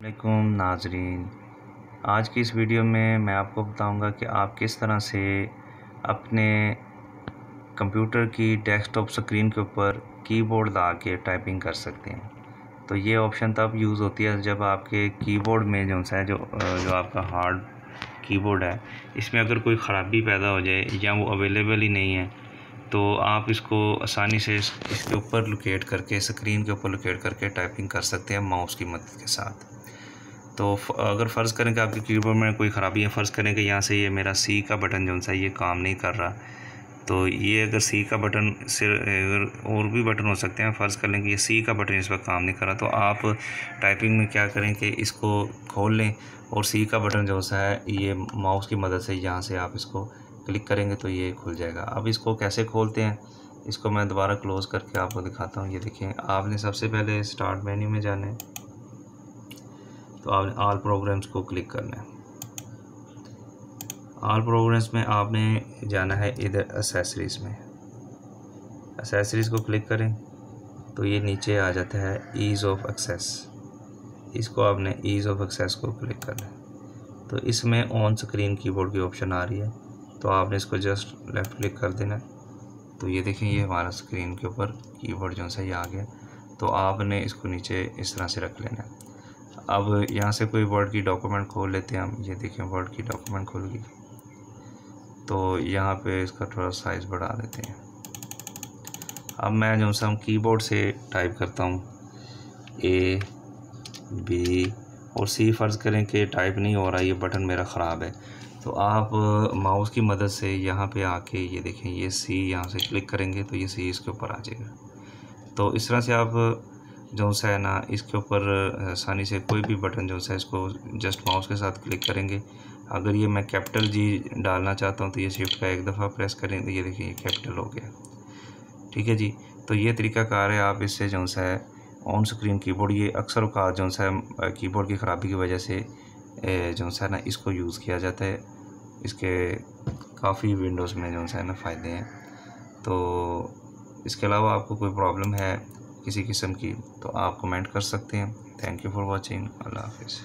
वालेकुम नाजरीन, आज की इस वीडियो में मैं आपको बताऊंगा कि आप किस तरह से अपने कंप्यूटर की डेस्कटॉप स्क्रीन के ऊपर कीबोर्ड ला के टाइपिंग कर सकते हैं। तो ये ऑप्शन तब यूज़ होती है जब आपके कीबोर्ड में जो आपका हार्ड कीबोर्ड है, इसमें अगर कोई ख़राबी पैदा हो जाए या वो अवेलेबल ही नहीं है, तो आप इसको आसानी से इसके ऊपर लोकेट करके, स्क्रीन के ऊपर लोकेट करके टाइपिंग कर सकते हैं माउस की मदद के साथ। तो अगर फ़र्ज़ करें कि आपके कीबोर्ड में कोई ख़राबी है, फ़र्ज़ करें कि यहाँ से ये मेरा सी का बटन जो सा ये काम नहीं कर रहा, तो ये अगर सी का बटन से अगर और भी बटन हो सकते हैं, फ़र्ज़ कर लें कि ये सी का बटन इस वक्त काम नहीं कर रहा, तो आप टाइपिंग में क्या करें कि इसको खोल लें और सी का बटन जो सा है ये माउस की मदद से यहाँ से आप इसको क्लिक करेंगे तो ये खुल जाएगा। अब इसको कैसे खोलते हैं, इसको मैं दोबारा क्लोज़ करके आपको दिखाता हूँ। ये देखें, आपने सबसे पहले स्टार्ट मेन्यू में जाना है, तो आपने ऑल प्रोग्राम्स को क्लिक करना है। ऑल प्रोग्राम्स में आपने जाना है इधर एसेसरीज़ में, एसेसरीज़ को क्लिक करें तो ये नीचे आ जाता है ईज़ ऑफ एक्सेस। इसको आपने ईज़ ऑफ एक्सेस को क्लिक करना है, तो इसमें ऑन स्क्रीन कीबोर्ड की ऑप्शन आ रही है, तो आपने इसको जस्ट लेफ़्ट क्लिक कर देना है। तो ये देखें, ये हमारा स्क्रीन के ऊपर कीबोर्ड जो सा ये आ गया। तो आपने इसको नीचे इस तरह से रख लेना है। अब यहाँ से कोई वर्ड की डॉक्यूमेंट खोल लेते हैं हम। ये देखें, वर्ड की डॉक्यूमेंट खुल गई, तो यहाँ पे इसका थोड़ा साइज़ बढ़ा देते हैं। अब मैं जो सा कीबोर्ड से टाइप करता हूँ ए बी और सी, फ़र्ज़ करें कि टाइप नहीं हो रहा, ये बटन मेरा ख़राब है, तो आप माउस की मदद से यहाँ पे आके ये देखें, ये सी यहाँ से क्लिक करेंगे तो ये सी इसके ऊपर आ जाएगा। तो इस तरह से आप जो सा है ना, इसके ऊपर आसानी से कोई भी बटन जो सा इसको जस्ट माउस के साथ क्लिक करेंगे। अगर ये मैं कैपिटल जी डालना चाहता हूँ तो ये शिफ्ट का एक दफ़ा प्रेस करें तो ये देखिए ये कैपिटल हो गया। ठीक है जी, तो ये तरीक़ाकार है, आप इससे जो सा है ऑन स्क्रीन कीबोर्ड, ये अक्सर औक़ात जो सा कीबोर्ड की ख़राबी की वजह से जो सा ना इसको यूज़ किया जाता है। इसके काफ़ी विंडोज़ में जो सा ना फ़ायदे हैं। तो इसके अलावा आपको कोई प्रॉब्लम है किसी किस्म की, तो आप कमेंट कर सकते हैं। Thank you for watching. अल्लाह हाफ़िज़।